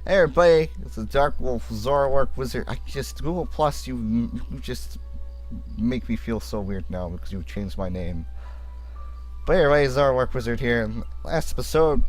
Hey everybody, it's the Dark Wolf Zoroark Wizard. I just Google Plus. You just make me feel so weird now because you changed my name. But anyway, Zoroark Wizard here. In last episode,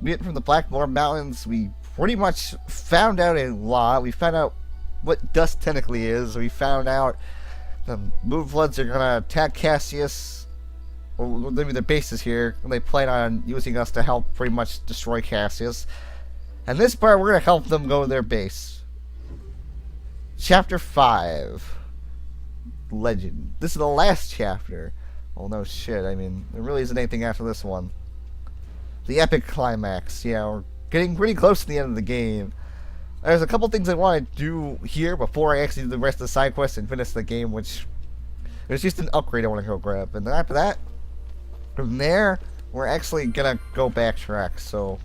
we went from the Blackmore Mountains. We pretty much found out a lot. We found out what dust technically is. We found out the Moonbloods are gonna attack Cassius. Or maybe their base is here, and they plan on using us to help pretty much destroy Cassius. And this part, we're going to help them go to their base. Chapter 5. Legend. This is the last chapter. Well, no shit. I mean, there really isn't anything after this one. The epic climax. Yeah, we're getting pretty close to the end of the game. There's a couple things I want to do here before I actually do the rest of the side quests and finish the game, which... there's just an upgrade I want to go grab. And then after that, from there, we're actually going to go backtrack, so...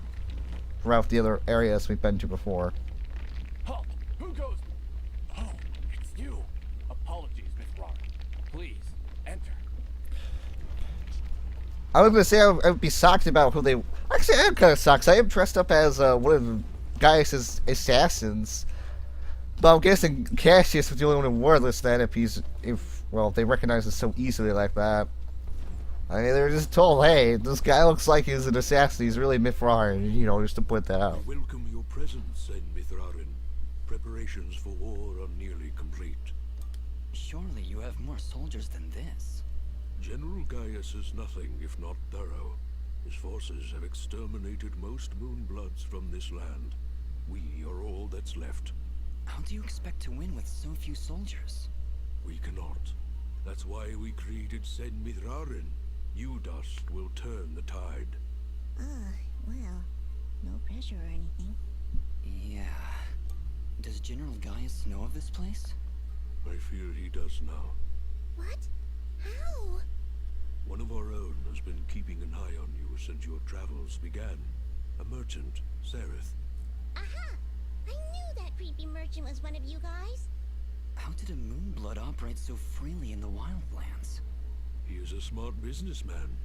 throughout the other areas we've been to before. Halt! Who goes? Oh, it's you. Apologies, Miss Rock. Please, enter. I was gonna say I would be shocked about who they... actually, I am kind of shocked. I am dressed up as one of Gaius' assassins. But I'm guessing Cassius was the only one who wore this then if they recognize us so easily like that. I mean, they were just told, hey, this guy looks like he's an assassin. He's really Mithrarin, you know, just to point that out. We welcome your presence, Sen Mithrarin. Preparations for war are nearly complete. Surely you have more soldiers than this. General Gaius is nothing if not thorough. His forces have exterminated most Moonbloods from this land. We are all that's left. How do you expect to win with so few soldiers? We cannot. That's why we created Sen Mithrarin. You dust will turn the tide. Well, no pressure or anything. Yeah. Does General Gaius know of this place? I fear he does now. What? How? One of our own has been keeping an eye on you since your travels began. A merchant, Sereth. Aha! I knew that creepy merchant was one of you guys. How did a Moonblood operate so freely in the wildlands? He is a smart businessman.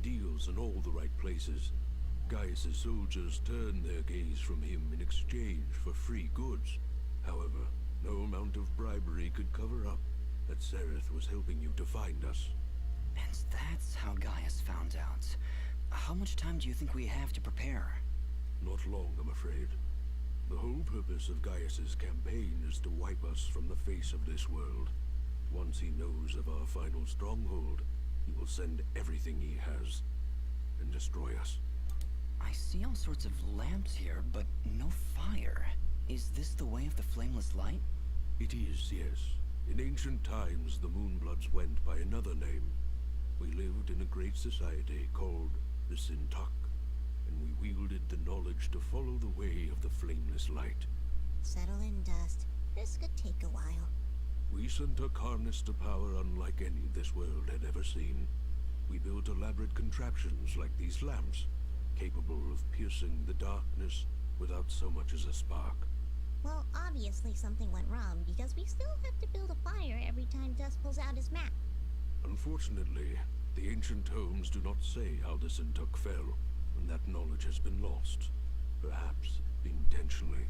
Deals in all the right places. Gaius' soldiers turn their gaze from him in exchange for free goods. However, no amount of bribery could cover up that Sereth was helping you to find us. And that's how Gaius found out. How much time do you think we have to prepare? Not long, I'm afraid. The whole purpose of Gaius' campaign is to wipe us from the face of this world. Once he knows of our final stronghold, he will send everything he has and destroy us. I see all sorts of lamps here, but no fire. Is this the way of the flameless light? It is, yes. In ancient times, the Moonbloods went by another name. We lived in a great society called the Sintuck, and we wielded the knowledge to follow the way of the flameless light. Settle in, Dust. This could take a while. We Sintuck harnessed a power unlike any this world had ever seen. We built elaborate contraptions like these lamps, capable of piercing the darkness without so much as a spark. Well, obviously something went wrong because we still have to build a fire every time Dust pulls out his map. Unfortunately, the ancient tomes do not say how the Sintuck fell, and that knowledge has been lost. Perhaps intentionally.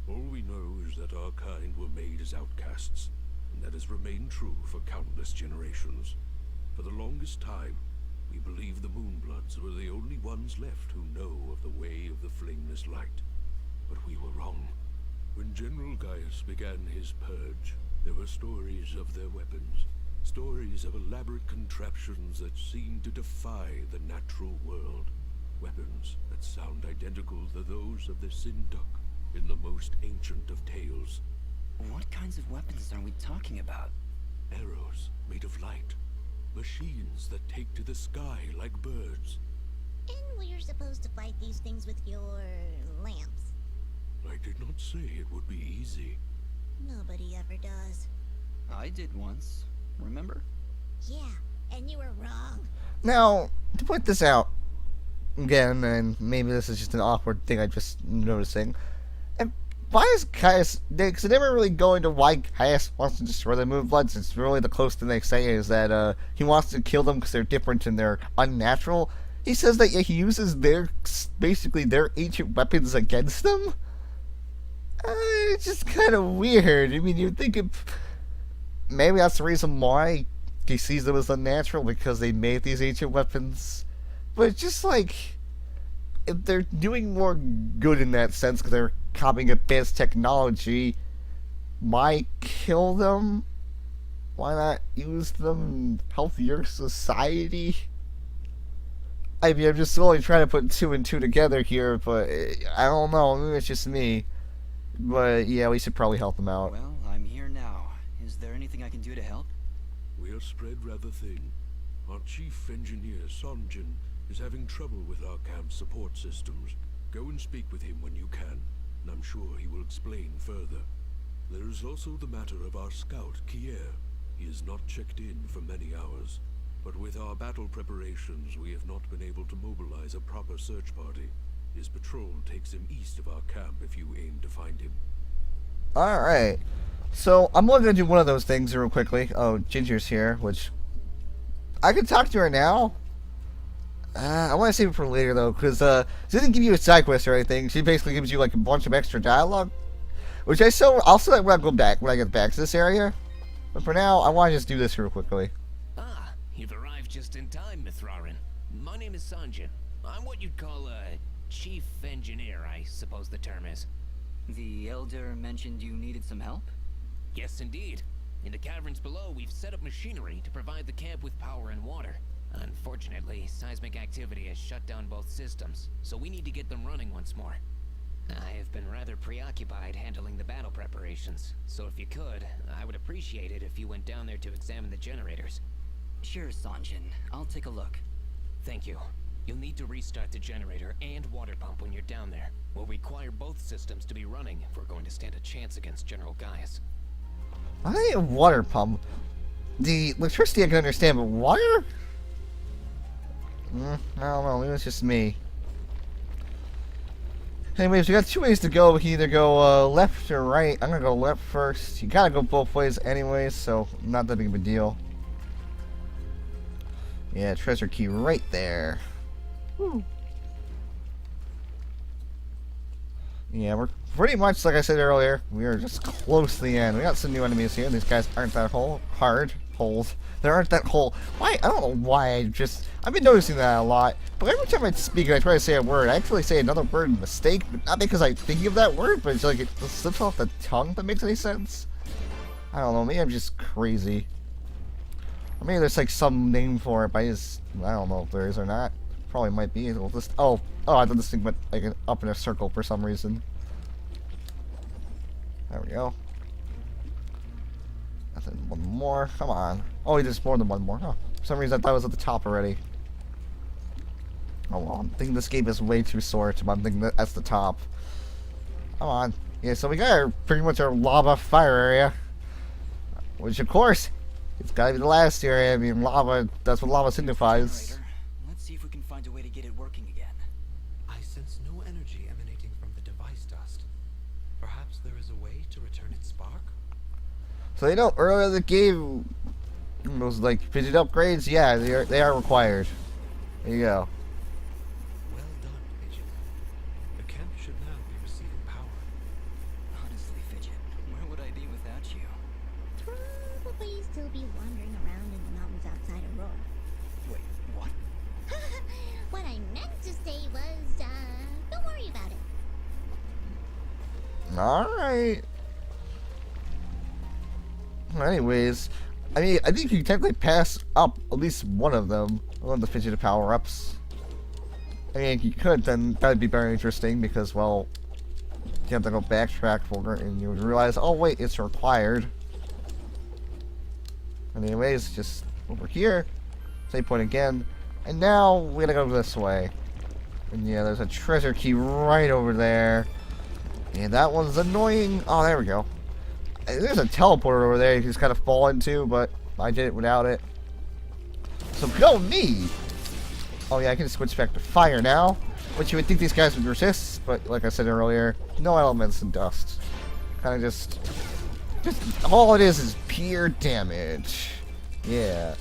All we know is that our kind were made as outcasts, and that has remained true for countless generations. For the longest time, we believed the Moonbloods were the only ones left who know of the way of the flameless light. But we were wrong. When General Gaius began his purge, there were stories of their weapons, stories of elaborate contraptions that seemed to defy the natural world, weapons that sound identical to those of the Sintuck in the most ancient of tales. What kinds of weapons are we talking about? Arrows made of light. Machines that take to the sky like birds. And we're supposed to fight these things with your lamps. I did not say it would be easy. Nobody ever does. I did once. Remember? Yeah, and you were wrong. Now, to point this out, again, and maybe this is just an awkward thing I'm just noticing, and why is Gaius... because they never really go into why Gaius wants to destroy the Moonbloods. It's really the closest thing they say is that he wants to kill them because they're different and they're unnatural. He says that he uses basically their ancient weapons against them. It's just kind of weird. I mean, you'd think maybe that's the reason why he sees them as unnatural, because they made these ancient weapons. But it's just like, if they're doing more good in that sense because they're copying advanced technology, why kill them? Why not use them in healthier society? I mean, I'm just slowly trying to put two and two together here, but I don't know. Maybe it's just me. But yeah, we should probably help them out. Well, I'm here now. Is there anything I can do to help? We are spread rather thin. Our chief engineer, Sanjin, is having trouble with our camp's support systems. Go and speak with him when you can, and I'm sure he will explain further. There is also the matter of our scout, Kier. He has not checked in for many hours, but with our battle preparations, we have not been able to mobilize a proper search party. His patrol takes him east of our camp if you aim to find him. Alright. So, I'm only going to do one of those things real quickly. Oh, Ginger's here, which I can talk to her now. I want to save it for later, though, because she doesn't give you a side quest or anything. She basically gives you, like, a bunch of extra dialogue, which I'll still like, when I go back, when I get back to this area. But for now, I want to just do this real quickly. Ah, you've arrived just in time, Mithrarin. My name is Sanjin. I'm what you'd call a chief engineer, I suppose the term is. The Elder mentioned you needed some help? Yes, indeed. In the caverns below, we've set up machinery to provide the camp with power and water. Unfortunately, seismic activity has shut down both systems, so we need to get them running once more. I have been rather preoccupied handling the battle preparations, so if you could, I would appreciate it if you went down there to examine the generators. Sure, Sanjin. I'll take a look. Thank you. You'll need to restart the generator and water pump when you're down there. We'll require both systems to be running if we're going to stand a chance against General Gaius. I need a water pump. The electricity I can understand, but water? I don't know, maybe it's just me. Anyways, we got two ways to go. We can either go left or right. I'm gonna go left first. You gotta go both ways anyways, so not that big of a deal. Yeah, treasure key right there. Woo. Yeah, we're pretty much, like I said earlier, we are just close to the end. We got some new enemies here. These guys aren't that hard holes. There aren't that hole. Why? I don't know why. I've been noticing that a lot. But every time I speak and I try to say a word, I actually say another word in mistake. But not because I think of that word, but it's like it slips off the tongue. If that makes any sense. I don't know. Maybe I'm just crazy. Or maybe there's like some name for it, but I don't know if there is or not. Probably might be. We'll just, oh, I thought this thing went like up in a circle for some reason. There we go. Nothing. One more. Come on. Oh, there's more than one more. Huh. For some reason I thought it was at the top already. Oh well, I'm thinking this game is way too short, but I'm thinking that's the top. Come on. Yeah, so we got pretty much our lava fire area. Which of course, it's gotta be the last area. I mean, lava, that's what lava signifies. Generator. Let's see if we can find a way to get it working again. I sense no energy emanating from the device dust. Perhaps there is a way to return its spark? So you know, earlier the game, those like fidget upgrades, yeah, they are required. There you go. Well done, Fidget. The camp should now be receiving power. Honestly, Fidget, where would I be without you? Probably still be wandering around in the mountains outside Aurora. Wait, what? What I meant to say was, don't worry about it. Alright. Anyways, I mean, I think you can technically pass up at least one of them. One of the fidget power-ups. I mean, if you could, then that would be very interesting because, well, you have to go backtrack for it and you would realize, oh wait, it's required. Anyways, just over here. Same point again. And now, we gotta go this way. And yeah, there's a treasure key right over there. And that one's annoying. Oh, there we go. There's a teleporter over there you can just kind of fall into, but I did it without it. So go me! Oh yeah, I can switch back to fire now. Which you would think these guys would resist, but like I said earlier, no elements in dust. Kind of just all it is pure damage. Yeah.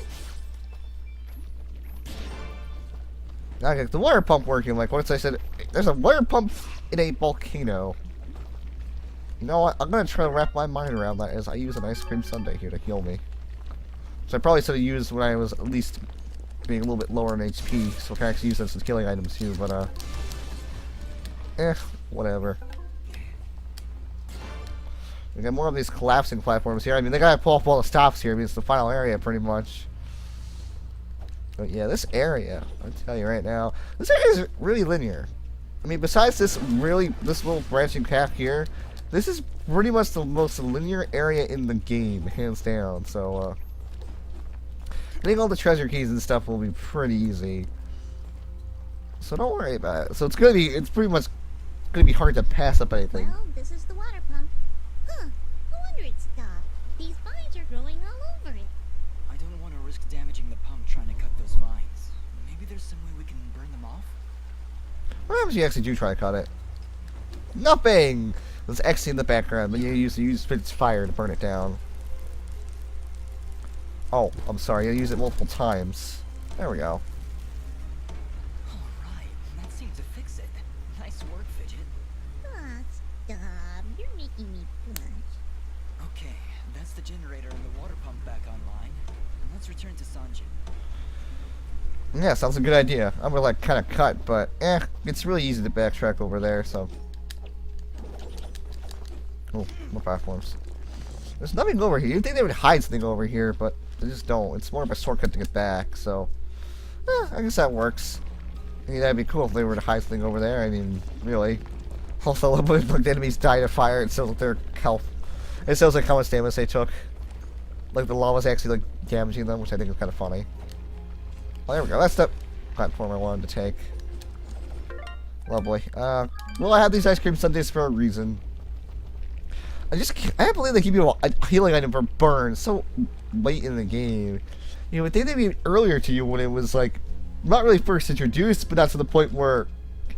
Now I get the water pump working. Like once I said, there's a water pump in a volcano. You know what? I'm gonna try to wrap my mind around that as I use an ice cream sundae here to heal me. So I probably should have used when I was at least being a little bit lower in HP, so I can actually use this as killing items too, but whatever. We got more of these collapsing platforms here. I mean, they gotta pull off all the stops here. I mean, it's the final area pretty much. But yeah, this area, I'll tell you right now, this area is really linear. I mean, besides this little branching path here, this is pretty much the most linear area in the game, hands down. So, getting all the treasure keys and stuff will be pretty easy. So don't worry about it. So it's pretty much gonna be hard to pass up anything. Well, this is the water pump. Huh, no wonder it stopped. These vines are growing all over it. I don't want to risk damaging the pump trying to cut those vines. Maybe there's some way we can burn them off? What happens if you actually do try to cut it? Nothing! There's X in the background, then you use Fitz fire to burn it down. Oh, I'm sorry, you use it multiple times. There we go. Alright, that seemed to fix it. Nice work, Fidget. Ah, stop. You're making me blush. Okay, that's the generator and the water pump back online. Let's return to Sanjin. Yeah, sounds a good idea. I'm gonna like kind of cut, but it's really easy to backtrack over there, so. Oh, more platforms. There's nothing over here. You'd think they would hide something over here, but they just don't. It's more of a shortcut to get back, so. I guess that works. I mean, that'd be cool if they were to hide something over there. I mean, really. Also, when the enemies die to fire, it shows their health. It shows like how much damage they took. Like the lava's actually like damaging them, which I think is kind of funny. Oh, there we go. That's the platform I wanted to take. Lovely. Well, I have these ice cream sundaes for a reason. I can't believe they give you a healing item for burn so late in the game. You know, would think they'd be earlier to you when it was like not really first introduced, but not to the point where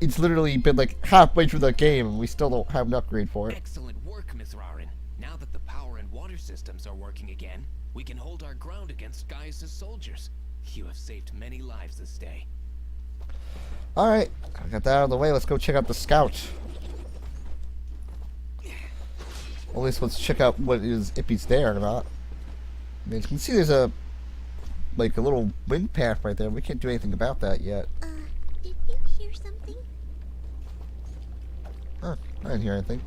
it's literally been like halfway through the game and we still don't have an upgrade for it. Excellent work, Miss Rarin. Now that the power and water systems are working again, we can hold our ground against Gaius' soldiers. You have saved many lives this day. Alright, I got that out of the way. Let's go check out the scout. At least let's check out what is, if he's there or not. I mean, you can see there's a little wind path right there. We can't do anything about that yet. Did you hear something? Huh, I didn't hear anything.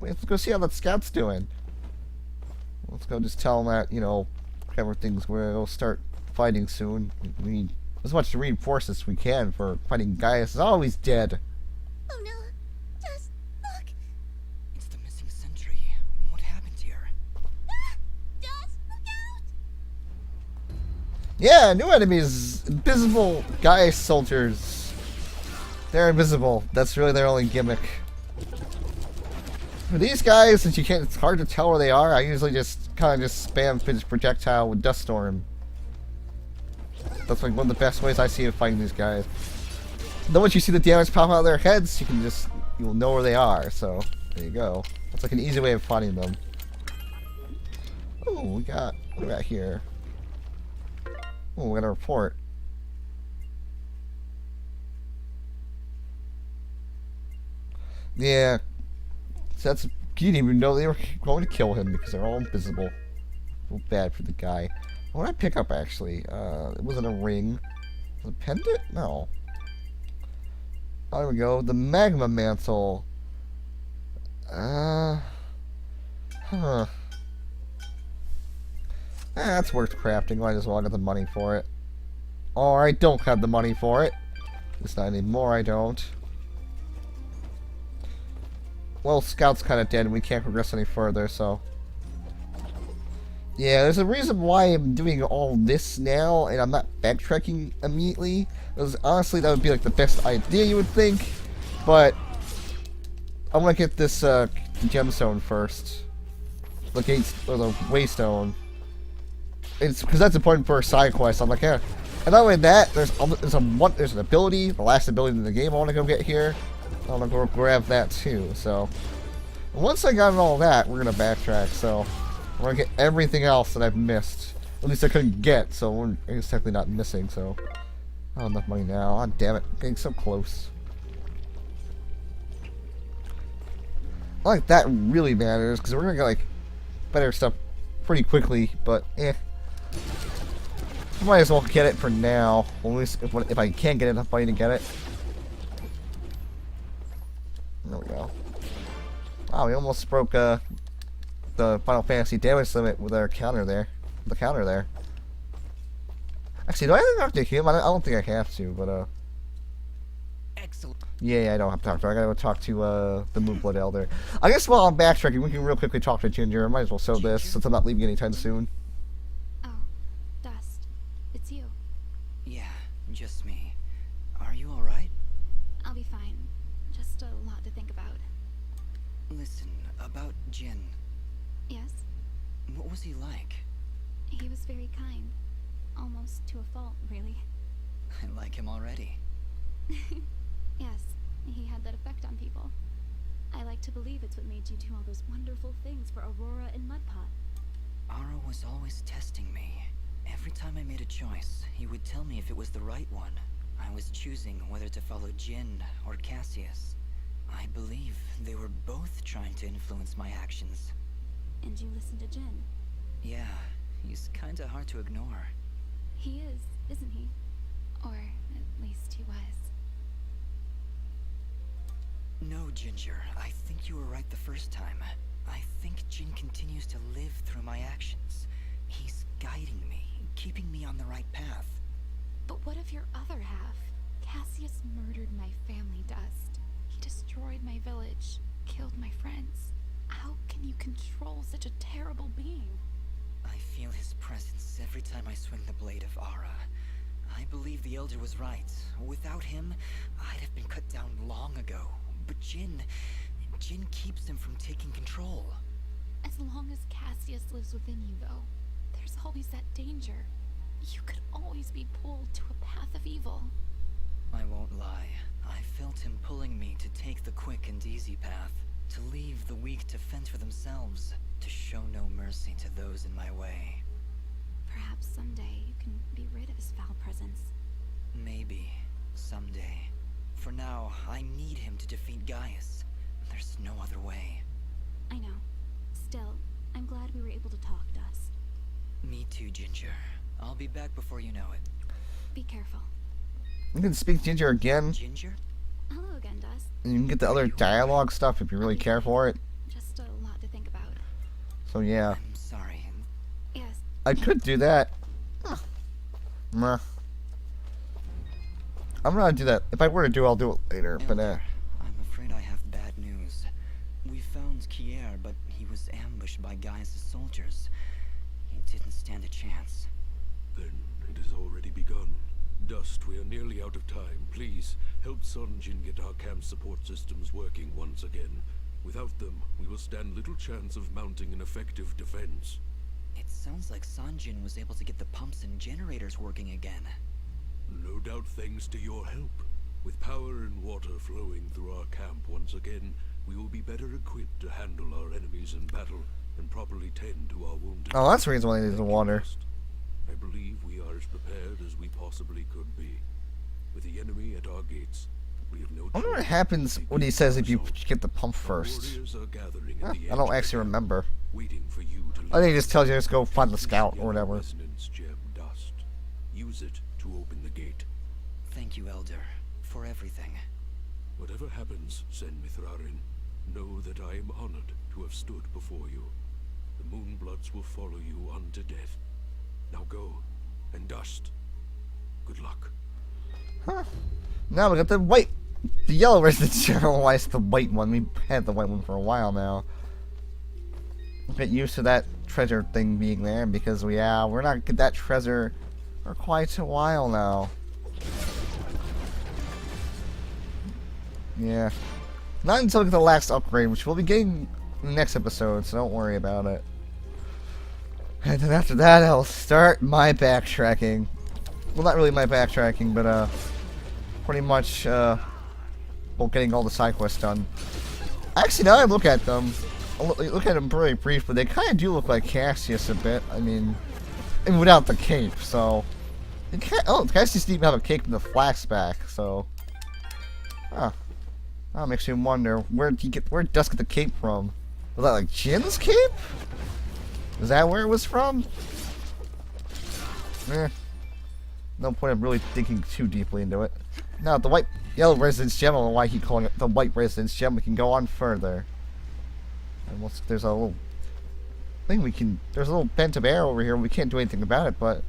Let's go see how that scout's doing. Let's go just tell him that, you know, everything's we'll start fighting soon. We need as much reinforcements as we can for fighting Gaius. Is always dead. Oh no. Just look. It's the missing sentry. What happened here? Ah! Just look out. Yeah, new enemies. Invisible Gaius soldiers. They're invisible. That's really their only gimmick. For these guys, since it's hard to tell where they are, I usually just kind of spam Fidget's projectile with Dust Storm. That's like one of the best ways I see of fighting these guys. Then once you see the damage pop out of their heads, you'll know where they are. So there you go. That's like an easy way of fighting them. Oh, what we got here? Oh, we got a report. Yeah. So that's, you didn't even know they were going to kill him because they're all invisible. Feel bad for the guy. What did I pick up actually? It wasn't a ring. Was it a pendant? No. Oh, there we go. The magma mantle. Huh. That's worth crafting. Might as well get the money for it. Or I don't have the money for it. At least not anymore, I don't. Well, Scout's kind of dead and we can't progress any further, so... Yeah, there's a reason why I'm doing all this now and I'm not backtracking immediately. Because honestly, that would be like the best idea you would think. But... I want to get this gemstone first. The gates, or the waystone. It's because that's important for a side quest. I'm like, yeah. And not only that, there's an ability, the last ability in the game I want to go get here. I want to go grab that too. So once I got all that, we're gonna backtrack. So I'm gonna get everything else that I've missed. At least I couldn't get. So it's technically not missing. So Oh, enough money now. Oh, damn it. Getting so close. Like, that really matters, because we're gonna get, like, better stuff pretty quickly, but, eh. Might as well get it for now. At least if I can't get enough money to get it. There we go. Wow, we almost broke, the Final Fantasy damage limit with our counter there. The counter there. Actually, do I have to heal him? I don't think I have to, but, Excellent. yeah, I don't have to talk to her. I gotta go talk to, the Moonblood Elder. I guess while I'm backtracking, we can real quickly talk to Ginger. I might as well show this, since I'm not leaving anytime soon. Oh, Dust. It's you. Yeah, just me. Are you alright? I'll be fine. Just a lot to think about. Listen, about Jin. Yes? What was he like? He was very kind. Almost to a fault, really. I like him already. Yes, he had that effect on people. I like to believe it's what made you do all those wonderful things for Aurora and Mudpot. Ara was always testing me. Every time I made a choice, he would tell me if it was the right one. I was choosing whether to follow Jin or Cassius. I believe they were both trying to influence my actions. And you listened to Jin. Yeah, he's kinda hard to ignore. He is, isn't he? Or at least he was. No, Ginger, I think you were right the first time. I think Jin continues to live through my actions. He's guiding me, keeping me on the right path. But what of your other half? Cassius murdered my family, Dust. He destroyed my village, killed my friends. How can you control such a terrible being? I feel his presence every time I swing the blade of Ara. I believe the Elder was right. Without him, I'd have been cut down long ago. But Jin keeps him from taking control. As long as Cassius lives within you, though, there's always that danger. You could always be pulled to a path of evil. I won't lie. I felt him pulling me to take the quick and easy path, to leave the weak to fend for themselves, to show no mercy to those in my way. Perhaps someday you can be rid of his foul presence. Maybe. Someday. For now, I need him to defeat Gaius. There's no other way. I know. Still, I'm glad we were able to talk, Dust. Me too, Ginger. I'll be back before you know it. Be careful. You can speak Ginger again. Ginger? Hello again, Dust. And you can get the other dialogue stuff if you really care for it. Just a lot to think about. So yeah. I'm sorry. Yes. I could do that. Meh. I'm gonna do that. If I were to do it, I'll do it later. But Elder, I'm afraid I have bad news. We found Kier, but he was ambushed by Gaius' soldiers. He didn't stand a chance. Then it has already begun. Dust, we are nearly out of time. Please, help Sonjin get our camp support systems working once again. Without them, we will stand little chance of mounting an effective defense. It sounds like Sanjin was able to get the pumps and generators working again. No doubt thanks to your help. With power and water flowing through our camp once again, we will be better equipped to handle our enemies in battle and properly tend to our wounded. oh, that's the reason why I need the water. I believe we are as prepared as we possibly could be. With the enemy at our gates, we have no I wonder what choice happens but to when he keep says if you ourselves. get the pump Our first. warriors are gathering at Huh, the I don't edge of actually the remember. camp, waiting for you to I think lead. he just tells you just go find the Use scout or yellow whatever. resonance gem dust. Use it to open the gate. Thank you, Elder, for everything. Whatever happens, Sen Mithrarin, know that I am honored to have stood before you. The Moonbloods will follow you unto death. Now go, and Dust. Good luck. Huh. Now we got the white, the yellow residence general. Why it's the white one? We had the white one for a while now. Get used to that treasure thing being there because we're not gonna get that treasure for quite a while now. Yeah. Not until we get the last upgrade, which we'll be getting in the next episode, so don't worry about it. And then after that, I'll start my backtracking. Well, not really my backtracking, but, pretty much, well, getting all the side quests done. Actually, now I look at them, look at them very briefly, they kind of do look like Cassius a bit. I mean, without the cape, so... Cassius didn't even have a cape in the flashback, so. Huh. That makes me wonder, where'd Dusk get the cape from? Was that like Jin's cape? Is that where it was from? No point in really thinking too deeply into it. Now, the yellow residence gem, I don't know why he's calling it the white residence gem. We can go on further. And there's a little thing there's a little bent of air over here. We can't do anything about it, but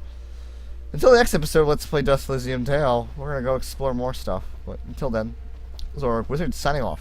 until the next episode, let's play Dust Elysium Tale. We're gonna go explore more stuff. But until then, Zork Wizard signing off.